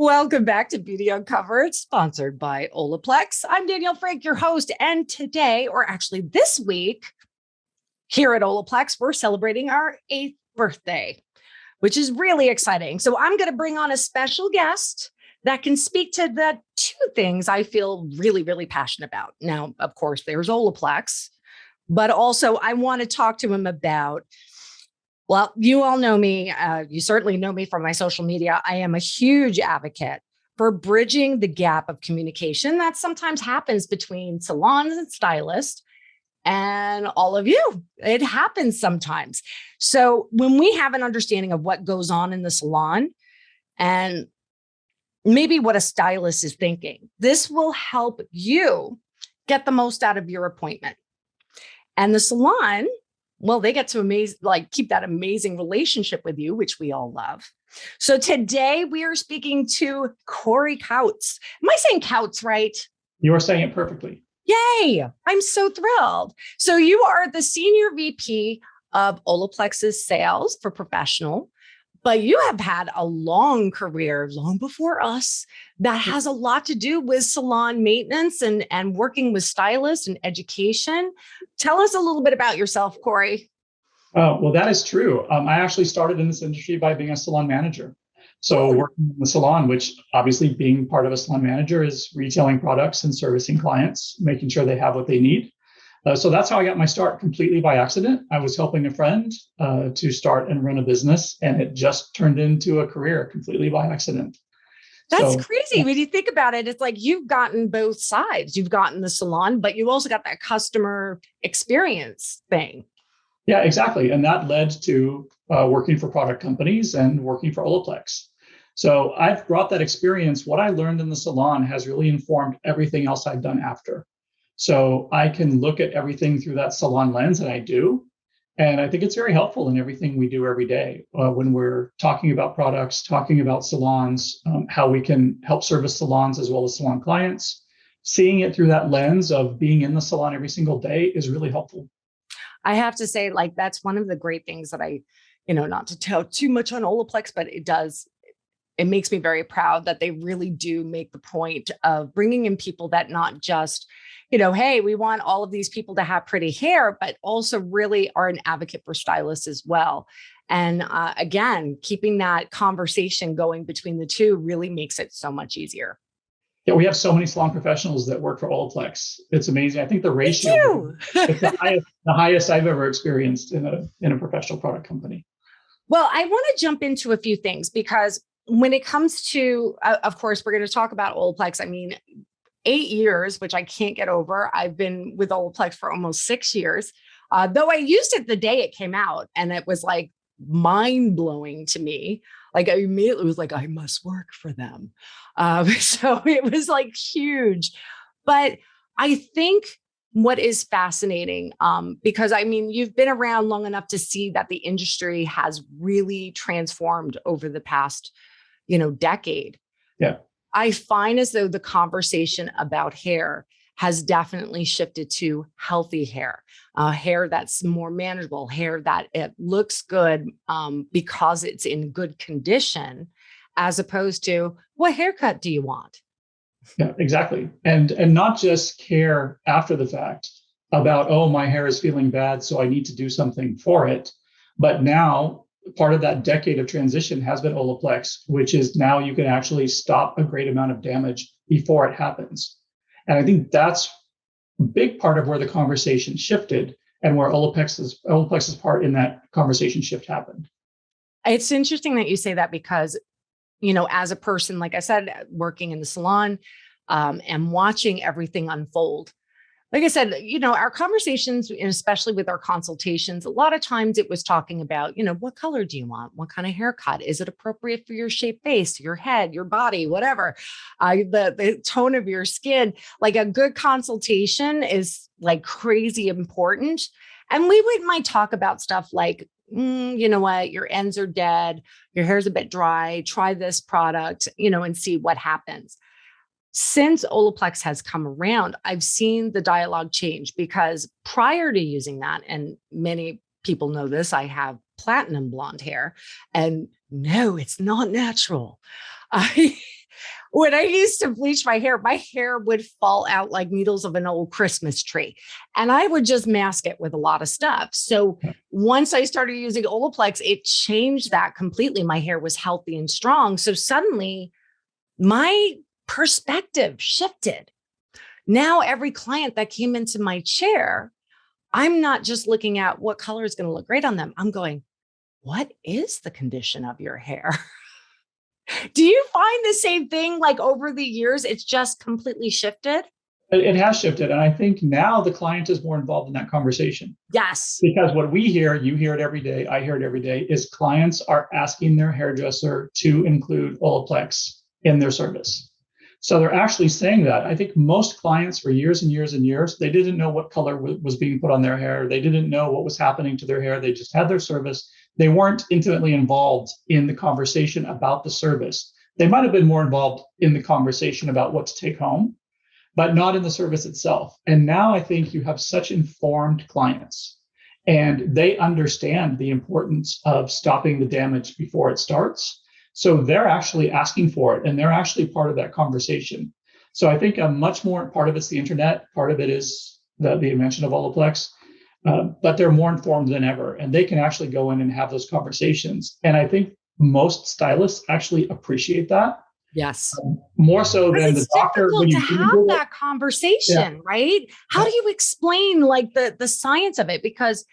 Welcome back to Beauty Uncovered, sponsored by Olaplex. I'm Danielle Frank, your host. And today, or actually this week, here at Olaplex, we're celebrating our 8th birthday, which is really exciting. So I'm going to bring on a special guest that can speak to the two things I feel really, really passionate about. Now, of course, there's Olaplex, but also I want to talk to him about, well, you all know me. You certainly know me from my social media. I am a huge advocate for bridging the gap of communication that sometimes happens between salons and stylists and all of you. It happens sometimes. So when we have an understanding of what goes on in the salon and maybe what a stylist is thinking, this will help you get the most out of your appointment. And the salon, well, they get to keep that amazing relationship with you, which we all love. So today we are speaking to Cory Couts. Am I saying Couts right? You are saying it perfectly. Yay. I'm so thrilled. So you are the Senior VP of Olaplex's sales for professional, but you have had a long career, long before us, that has a lot to do with salon maintenance and working with stylists and education. Tell us a little bit about yourself, Cory. Well, that is true. I actually started in this industry by being a salon manager. So working in the salon, which obviously being part of a salon manager is retailing products and servicing clients, making sure they have what they need. So that's how I got my start, completely by accident. I was helping a friend to start and run a business, and it just turned into a career completely by accident. That's crazy. When you think about it, it's like you've gotten both sides. You've gotten the salon, but you also got that customer experience thing. Yeah, exactly. And that led to working for product companies and working for Olaplex. So I've brought that experience. What I learned in the salon has really informed everything else I've done after. So I can look at everything through that salon lens, and I do. And I think it's very helpful in everything we do every day when we're talking about products, talking about salons, how we can help service salons as well as salon clients. Seeing it through that lens of being in the salon every single day is really helpful. I have to say, that's one of the great things that not to tell too much on Olaplex, but it makes me very proud that they really do make the point of bringing in people that not just, hey, we want all of these people to have pretty hair, but also really are an advocate for stylists as well. And again, keeping that conversation going between the two really makes it so much easier. Yeah, we have so many salon professionals that work for Olaplex. It's amazing. I think the ratio is the highest I've ever experienced in a professional product company. Well, I want to jump into a few things because when it comes to, of course, we're going to talk about Olaplex. I mean, 8 years, which I can't get over. I've been with Olaplex for almost 6 years, though I used it the day it came out, and it was like mind blowing to me. Like I immediately was like, I must work for them. So it was like huge. But I think what is fascinating, because I mean, you've been around long enough to see that the industry has really transformed over the past, decade. Yeah. I find as though the conversation about hair has definitely shifted to healthy hair, hair that's more manageable, hair that it looks good because it's in good condition, as opposed to what haircut do you want? Yeah, exactly. And not just care after the fact about, oh, my hair is feeling bad, so I need to do something for it. But now part of that decade of transition has been Olaplex, which is now you can actually stop a great amount of damage before it happens. And I think that's a big part of where the conversation shifted and where Olaplex's part in that conversation shift happened. It's interesting that you say that because, as a person, like I said, working in the salon and watching everything unfold, like I said, our conversations, and especially with our consultations, a lot of times it was talking about, what color do you want? What kind of haircut? Is it appropriate for your shape face, your head, your body, whatever, the tone of your skin? Like a good consultation is like crazy important. And we might talk about stuff like, you know what, your ends are dead, your hair's a bit dry, try this product, and see what happens. Since Olaplex has come around, I've seen the dialogue change because prior to using that, and many people know this, I have platinum blonde hair, and no, it's not natural. when I used to bleach my hair would fall out like needles of an old Christmas tree. And I would just mask it with a lot of stuff. So once I started using Olaplex, it changed that completely. My hair was healthy and strong. So suddenly my perspective shifted. Now, every client that came into my chair, I'm not just looking at what color is going to look great on them. I'm going, what is the condition of your hair? Do you find the same thing like over the years? It's just completely shifted? It has shifted. And I think now the client is more involved in that conversation. Yes. Because what we hear, you hear it every day, I hear it every day, is clients are asking their hairdresser to include Olaplex in their service. So they're actually saying that. I think most clients for years and years and years, they didn't know what color was being put on their hair. They didn't know what was happening to their hair. They just had their service. They weren't intimately involved in the conversation about the service. They might have been more involved in the conversation about what to take home, but not in the service itself. And now I think you have such informed clients, and they understand the importance of stopping the damage before it starts. So they're actually asking for it, and they're actually part of that conversation. So I think a much more part of it's the internet, part of it is the invention of Olaplex, but they're more informed than ever, and they can actually go in and have those conversations. And I think most stylists actually appreciate that. Yes. More so than the doctor. Difficult to have that conversation, right? How do you explain like the science of it? Because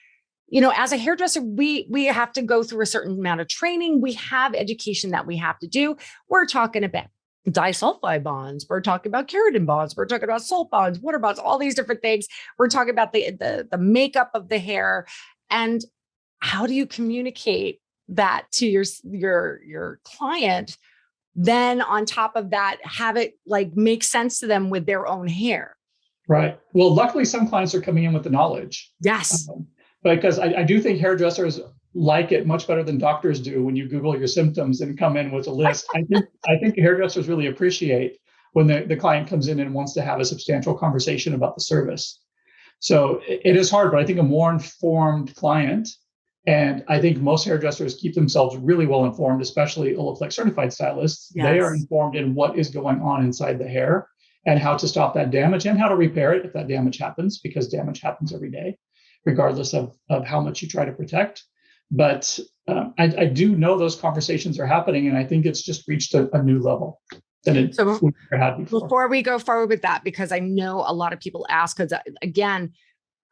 as a hairdresser, we have to go through a certain amount of training. We have education that we have to do. We're talking about disulfide bonds. We're talking about keratin bonds. We're talking about salt bonds, water bonds, all these different things. We're talking about the makeup of the hair. And how do you communicate that to your client? Then on top of that, have it like make sense to them with their own hair. Right. Well, luckily, some clients are coming in with the knowledge. Yes. Because I do think hairdressers like it much better than doctors do when you Google your symptoms and come in with a list. I think hairdressers really appreciate when the client comes in and wants to have a substantial conversation about the service. So it is hard, but I think a more informed client, and I think most hairdressers keep themselves really well informed, especially Olaplex certified stylists. Yes. They are informed in what is going on inside the hair and how to stop that damage and how to repair it if that damage happens, because damage happens every day, regardless of how much you try to protect. But I do know those conversations are happening, and I think it's just reached a new level than it had before. Before we go forward with that, because I know a lot of people ask, because again,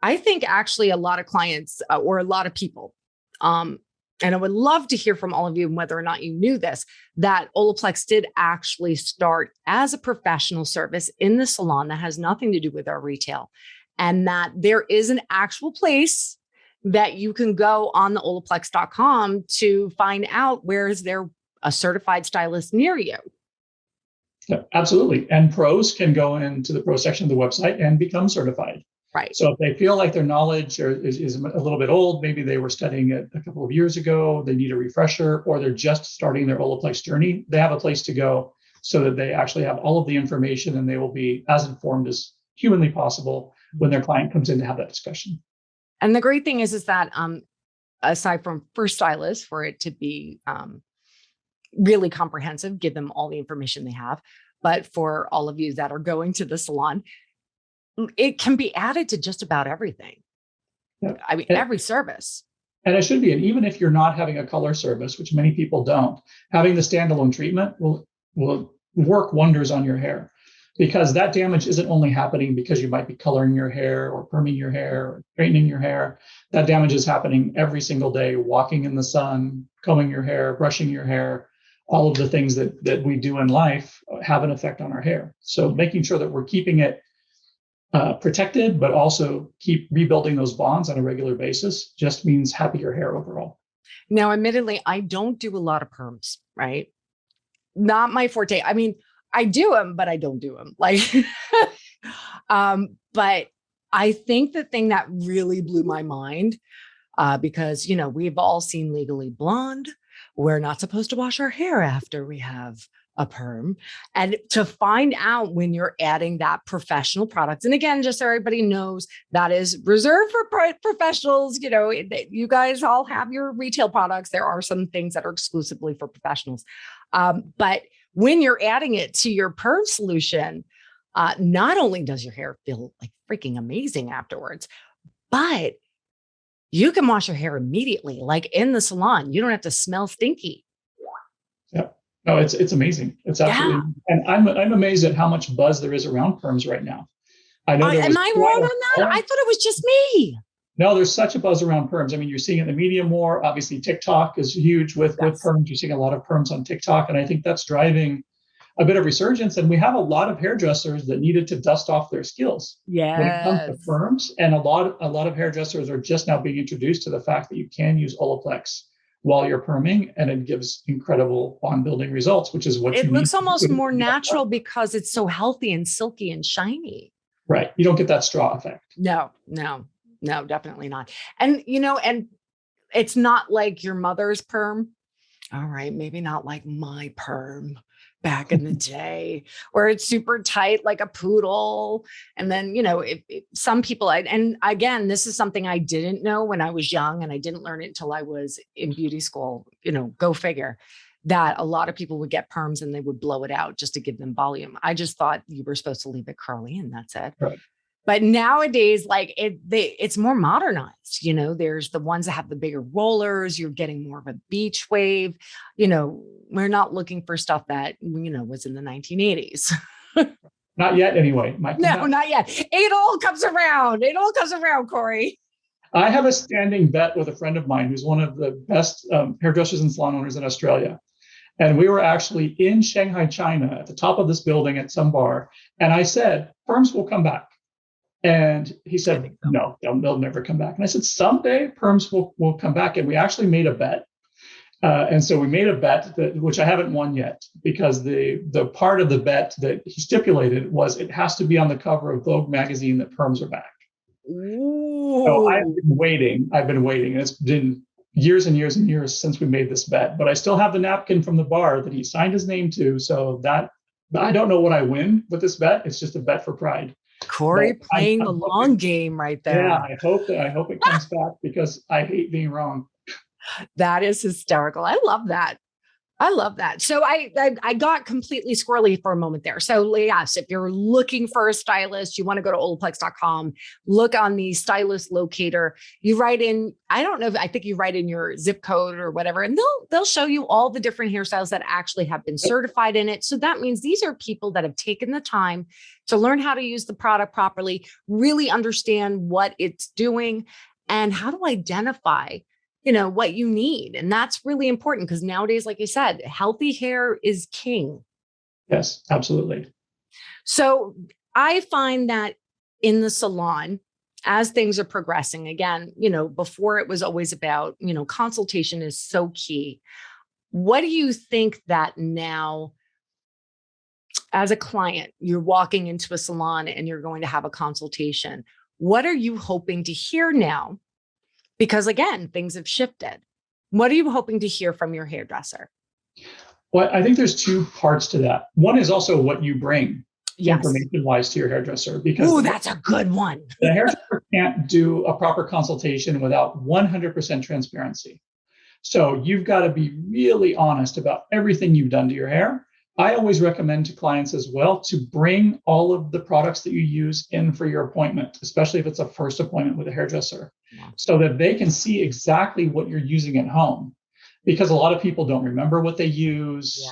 I think actually a lot of clients or a lot of people, and I would love to hear from all of you whether or not you knew this, that Olaplex did actually start as a professional service in the salon that has nothing to do with our retail. And that there is an actual place that you can go on the Olaplex.com to find out where is there a certified stylist near you. Yeah, absolutely. And pros can go into the pro section of the website and become certified. Right. So if they feel like their knowledge is a little bit old, maybe they were studying it a couple of years ago, they need a refresher, or they're just starting their Olaplex journey, they have a place to go so that they actually have all of the information and they will be as informed as humanly possible when their client comes in to have that discussion. And the great thing is that aside from for stylists, for it to be really comprehensive, give them all the information they have, but for all of you that are going to the salon, it can be added to just about everything. Yeah. I mean, every service. And it should be. And even if you're not having a color service, which many people don't, having the standalone treatment will work wonders on your hair. Because that damage isn't only happening because you might be coloring your hair or perming your hair or straightening your hair. That damage is happening every single day, walking in the sun, combing your hair, brushing your hair. All of the things that we do in life have an effect on our hair. So making sure that we're keeping it protected, but also keep rebuilding those bonds on a regular basis just means happier hair overall. Now, admittedly, I don't do a lot of perms, right? Not my forte. I mean, I do them, but I don't do them. Like, but I think the thing that really blew my mind, because, we've all seen Legally Blonde. We're not supposed to wash our hair after we have a perm. And to find out when you're adding that professional products, and again, just so everybody knows, that is reserved for professionals. You guys all have your retail products. There are some things that are exclusively for professionals. But when you're adding it to your perm solution, not only does your hair feel like freaking amazing afterwards, but you can wash your hair immediately, like in the salon. You don't have to smell stinky. Yeah. No, it's amazing. It's absolutely, and I'm amazed at how much buzz there is around perms right now. I know Am I wrong on that? I thought it was just me. No, there's such a buzz around perms. I mean, you're seeing it in the media more. Obviously, TikTok is huge with perms. You're seeing a lot of perms on TikTok, and I think that's driving a bit of resurgence. And we have a lot of hairdressers that needed to dust off their skills when it comes to perms. And a lot of hairdressers are just now being introduced to the fact that you can use Olaplex while you're perming, and it gives incredible bond building results, which is what it looks almost more natural because it's so healthy and silky and shiny. Right. You don't get that straw effect. No, definitely not. And, and it's not like your mother's perm. All right. Maybe not like my perm back in the day where it's super tight, like a poodle. And then, some people, and again, this is something I didn't know when I was young, and I didn't learn it until I was in beauty school, go figure, that a lot of people would get perms and they would blow it out just to give them volume. I just thought you were supposed to leave it curly and that's it. Right. But nowadays, like it's more modernized. There's the ones that have the bigger rollers. You're getting more of a beach wave. We're not looking for stuff that, was in the 1980s. Not yet, anyway. No, not yet. It all comes around. It all comes around, Cory. I have a standing bet with a friend of mine who's one of the best hairdressers and salon owners in Australia. And we were actually in Shanghai, China, at the top of this building at some bar. And I said, perms will come back. And he said, no, they'll never come back. And I said, someday perms will come back. And we actually made a bet. And so we made a bet, which I haven't won yet, because the part of the bet that he stipulated was it has to be on the cover of Vogue magazine that perms are back. Ooh. So I've been waiting. And it's been years and years and years since we made this bet. But I still have the napkin from the bar that he signed his name to. So that I don't know what I win with this bet. It's just a bet for pride. Cory playing the long game right there. Yeah, I hope it comes back because I hate being wrong. That is hysterical. I love that. So I got completely squirrely for a moment there. So yes, if you're looking for a stylist, you want to go to Olaplex.com, look on the stylist locator. You write in, I think you write in your zip code or whatever, and they'll show you all the different hairstyles that actually have been certified in it. So that means these are people that have taken the time to learn how to use the product properly, really understand what it's doing and how to identify what you need. And that's really important because nowadays, like you said, healthy hair is king. Yes, absolutely. So I find that in the salon, as things are progressing, again, before it was always about, consultation is so key. What do you think that now, as a client, you're walking into a salon and you're going to have a consultation? What are you hoping to hear now? Because again, things have shifted. What are you hoping to hear from your hairdresser? Well, I think there's two parts to that. One is also what you bring information-wise to your hairdresser. Because that's a good one. The hairdresser can't do a proper consultation without 100% transparency. So you've got to be really honest about everything you've done to your hair. I always recommend to clients as well to bring all of the products that you use in for your appointment, especially if it's a first appointment with a hairdresser, so that they can see exactly what you're using at home. Because a lot of people don't remember what they use.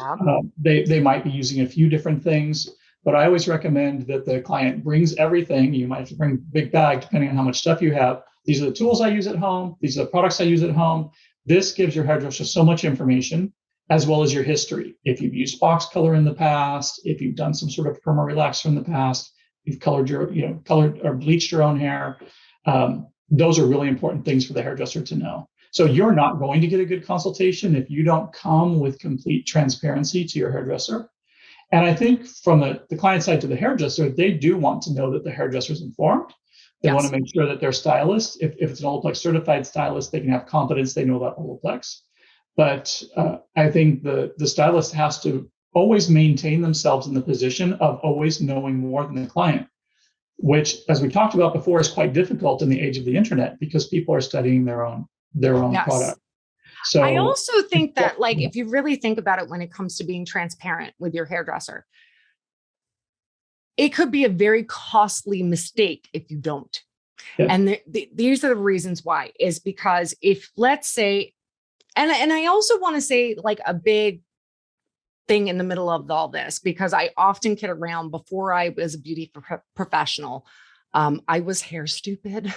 They might be using a few different things, but I always recommend that the client brings everything. You might have to bring a big bag depending on how much stuff you have. These are the tools I use at home. These are the products I use at home. This gives your hairdresser so much information, as well as your history. If you've used box color in the past, if you've done some sort of perma relaxer in the past, you've colored or bleached your own hair. Those are really important things for the hairdresser to know. So you're not going to get a good consultation if you don't come with complete transparency to your hairdresser. And I think from the client side to the hairdresser, they do want to know that the hairdresser is informed. They want to make sure that their stylist, if it's an Olaplex certified stylist, they can have confidence they know about Olaplex. But I think the stylist has to always maintain themselves in the position of always knowing more than the client, which, as we talked about before, is quite difficult in the age of the internet because people are studying their own product. I So also think that, like, if you really think about it, when it comes to being transparent with your hairdresser, it could be a very costly mistake if you don't. yeah, And these are the reasons why, is because if, let's say, and I also want to say, like, a big thing in the middle of all this, because I often kid around. Before I was a beauty professional, I was hair stupid.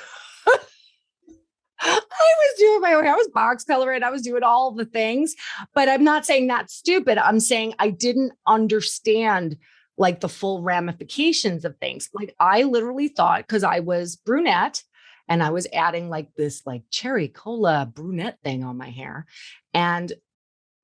I was doing my own hair. I was box coloring. I was doing all the things, but I'm not saying that's stupid. I'm saying I didn't understand, like, the full ramifications of things. Like, I literally thought, because I was brunette and I was adding like this like cherry cola brunette thing on my hair, and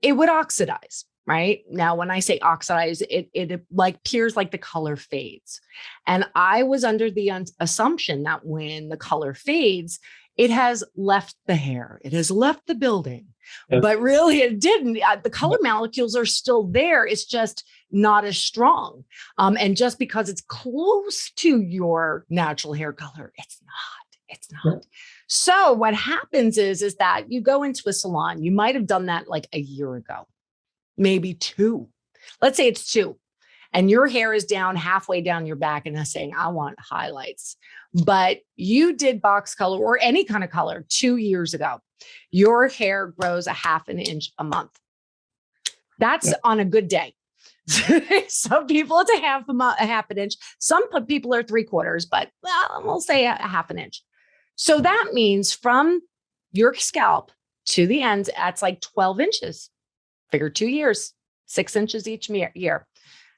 it would oxidize. Right now, when I say oxidize, it like appears like the color fades. And I was under the assumption that when the color fades, it has left the hair, it has left the building. yeah, But really, it didn't. The color molecules are still there. It's just not as strong. And just because it's close to your natural hair color, it's not. It's not. yeah, So what happens is that you go into a salon. You might have done that like a year ago, maybe two. Let's say it's two, and your hair is down halfway down your back and is saying, I want highlights. But you did box color or any kind of color 2 years ago. Your hair grows a half an inch a month. That's yeah, on a good day. Some people it's a half an inch. Some people are 3/4, but well, we'll say a half an inch. So that means from your scalp to the ends, that's like 12 inches. Figure 2 years, 6 inches each year.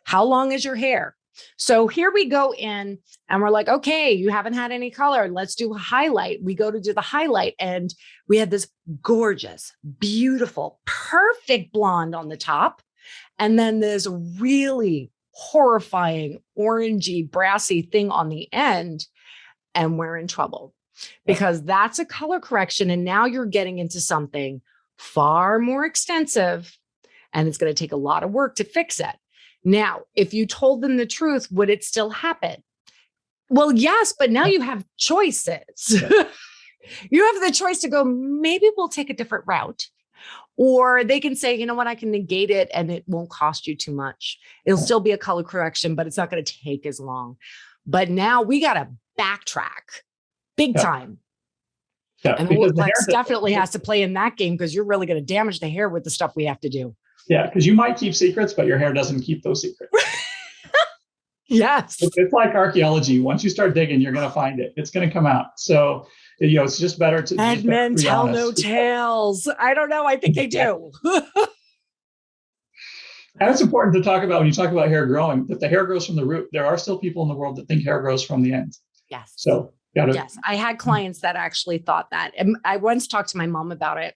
How long is your hair? So here we go in and we're like, okay, you haven't had any color. Let's do a highlight. We go to do the highlight, and we had this gorgeous, beautiful, perfect blonde on the top. And then this really horrifying, orangey, brassy thing on the end. And we're in trouble because that's a color correction. And now you're getting into something far more extensive, and it's going to take a lot of work to fix it. Now, if you told them the truth, would it still happen? Well, yes, but now you have choices. You have the choice to go, maybe we'll take a different route. Or they can say, you know what, I can negate it and it won't cost you too much. It'll still be a color correction, but it's not going to take as long. But now we got to backtrack big yeah, time. yeah. And Because the Olaplex hair, definitely has to play in that game, because you're really going to damage the hair with the stuff we have to do. yeah, because you might keep secrets, but your hair doesn't keep those secrets. Yes. It's like archaeology. Once you start digging, you're going to find it. It's going to come out. So, it's just better to And men be tell honest. no tales. I don't know. I think they do. And it's important to talk about when you talk about hair growing, that the hair grows from the root. There are still people in the world that think hair grows from the end. Yes. So, yes. I had clients that actually thought that. And I once talked to my mom about it,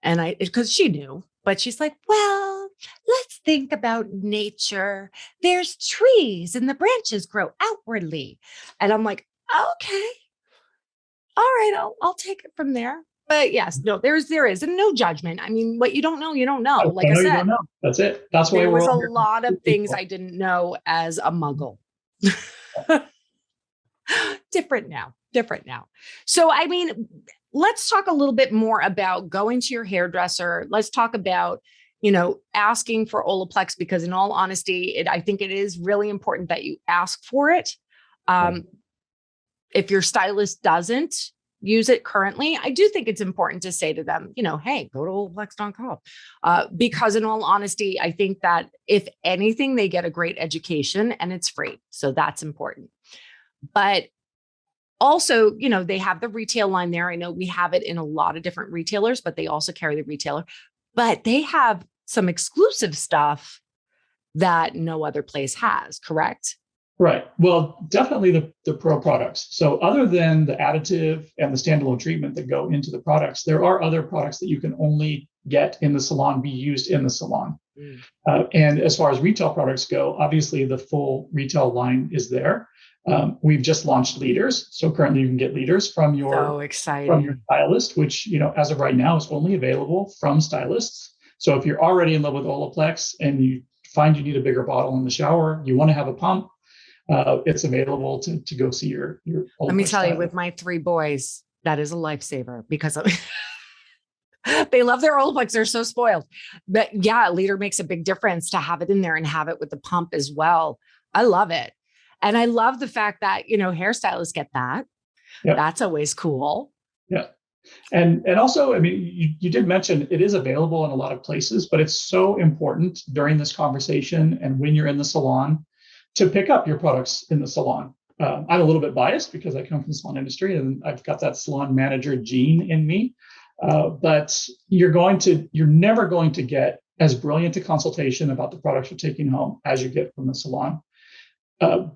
and because she knew, but she's like, well, let's think about nature. There's trees and the branches grow outwardly. And I'm like, okay, all right, I'll take it from there. But yes, no, there is, and no judgment. I mean, what you don't know, you don't know. Like I you said, don't know. That's it. That's why there was we're a all here. lot of things I didn't know as a muggle. Different now. So, I mean, let's talk a little bit more about going to your hairdresser. Let's talk about, asking for Olaplex, because in all honesty, I think it is really important that you ask for it. If your stylist doesn't use it currently, I do think it's important to say to them, hey, go to Olaplex.com. Because in all honesty, I think that if anything, they get a great education and it's free. So that's important. But also, they have the retail line there. I know we have it in a lot of different retailers, but they also carry the retailer. But they have some exclusive stuff that no other place has, correct? Right. Well, definitely the pro products. So other than the additive and the standalone treatment that go into the products, there are other products that you can only get in the salon, be used in the salon. And as far as retail products go, obviously the full retail line is there. We've just launched leaders. So currently you can get leaders from your stylist, which, as of right now is only available from stylists. So if you're already in love with Olaplex and you find you need a bigger bottle in the shower, you want to have a pump, it's available to go see your Let me tell you, with my 3 boys, that is a lifesaver, because of They love their Olaplex. They're so spoiled. But yeah, a liter makes a big difference to have it in there and have it with the pump as well. I love it. And I love the fact that, hairstylists get that. Yep. That's always cool. Yeah. And also, I mean, you did mention it is available in a lot of places, but it's so important during this conversation and when you're in the salon to pick up your products in the salon. I'm a little bit biased because I come from the salon industry and I've got that salon manager gene in me. But you're never going to get as brilliant a consultation about the products you're taking home as you get from the salon.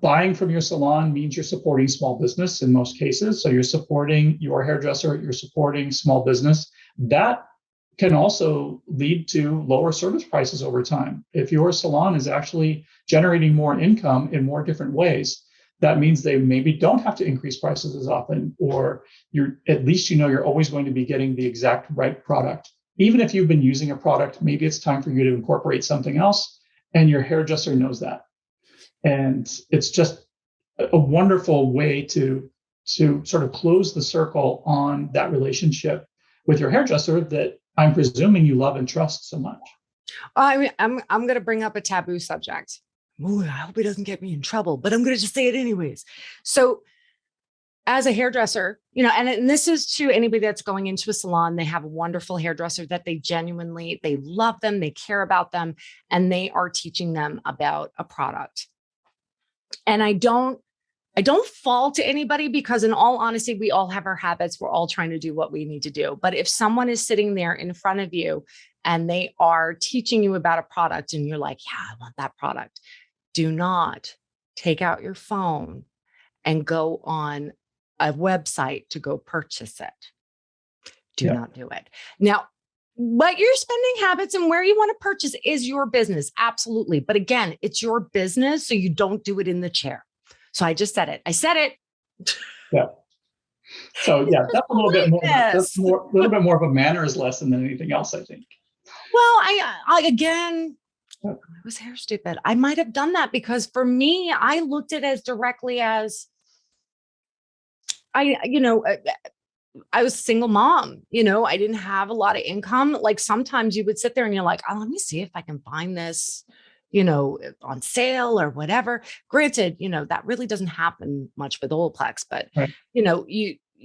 Buying from your salon means you're supporting small business in most cases. So you're supporting your hairdresser, you're supporting small business. That can also lead to lower service prices over time. If your salon is actually generating more income in more different ways, that means they maybe don't have to increase prices as often, or at least you're always going to be getting the exact right product. Even if you've been using a product, maybe it's time for you to incorporate something else, and your hairdresser knows that. And it's just a wonderful way to sort of close the circle on that relationship with your hairdresser that I'm presuming you love and trust so much. I'm going to bring up a taboo subject. Ooh, I hope he doesn't get me in trouble, but I'm going to just say it anyways. So as a hairdresser, and this is to anybody that's going into a salon, they have a wonderful hairdresser that they love them, they care about them, and they are teaching them about a product. And I don't fault anybody because in all honesty, we all have our habits. We're all trying to do what we need to do. But if someone is sitting there in front of you and they are teaching you about a product and you're like, yeah, I want that product, do not take out your phone and go on a website to go purchase it. Do not do it. Now, what your spending habits and where you want to purchase is your business. Absolutely. But again, it's your business. So you don't do it in the chair. So I just said it. I said it. Yeah. So yeah, that's a little bit more. That's a little bit more of a manners lesson than anything else, I think. Well, I was hair stupid. I might have done that because for me, I looked at it as directly as I was a single mom, I didn't have a lot of income. Like sometimes you would sit there and you're like, oh, let me see if I can find this, on sale or whatever. Granted, that really doesn't happen much with Olaplex, but right.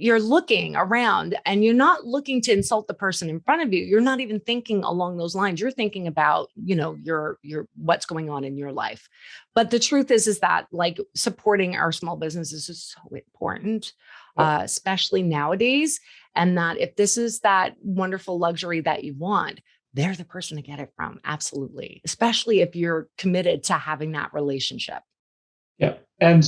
You're looking around and you're not looking to insult the person in front of you. You're not even thinking along those lines. You're thinking about, your what's going on in your life. But the truth is that like supporting our small businesses is so important. Especially nowadays. And that if this is that wonderful luxury that you want, they're the person to get it from. Absolutely. Especially if you're committed to having that relationship. Yeah. And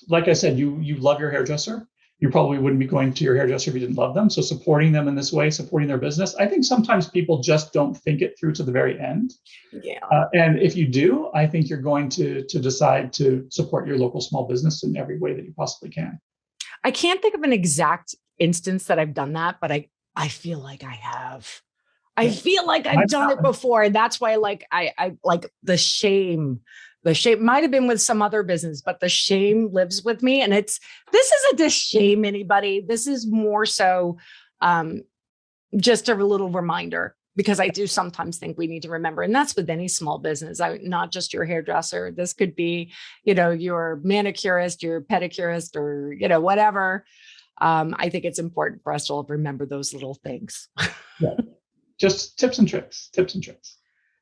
like I said, you love your hairdresser. You probably wouldn't be going to your hairdresser if you didn't love them. So supporting them in this way, supporting their business. I think sometimes people just don't think it through to the very end. Yeah. And if you do, I think you're going to decide to support your local small business in every way that you possibly can. I can't think of an exact instance that I've done that, but I feel like I have. I feel like I've done it before. And that's why I like the shame. The shame might have been with some other business, but the shame lives with me. And this isn't to shame anybody. This is more so just a little reminder, because I do sometimes think we need to remember, and that's with any small business, not just your hairdresser. This could be, your manicurist, your pedicurist, or, whatever. I think it's important for us to all remember those little things. Yeah. Just tips and tricks.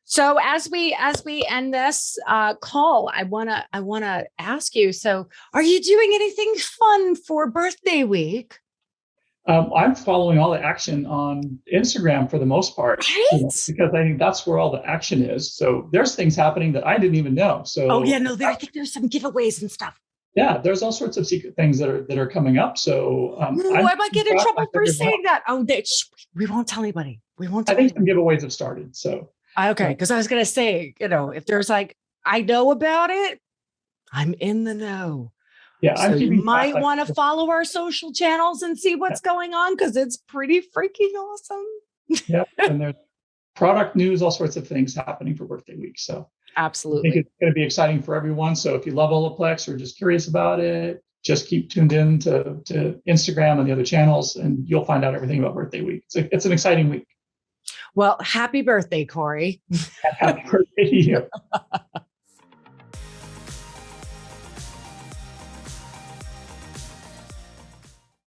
So as we end this call, I wanna ask you. So, are you doing anything fun for birthday week? I'm following all the action on Instagram for the most part, right? Because I think that's where all the action is. So there's things happening that I didn't even know. So I think there's some giveaways and stuff. Yeah, there's all sorts of secret things that are coming up. So I might get in trouble for saying that. Oh, we won't tell anybody. I think some giveaways have started. So okay, because I was gonna say, if there's I know about it, I'm in the know. Yeah, so you might want to follow our social channels and see what's going on, because it's pretty freaking awesome. Yeah, and there's product news, all sorts of things happening for birthday week. So absolutely, I think it's going to be exciting for everyone. So if you love Olaplex or just curious about it, just keep tuned in to Instagram and the other channels, and you'll find out everything about birthday week. It's an exciting week. Well, happy birthday, Cory. Happy birthday to you.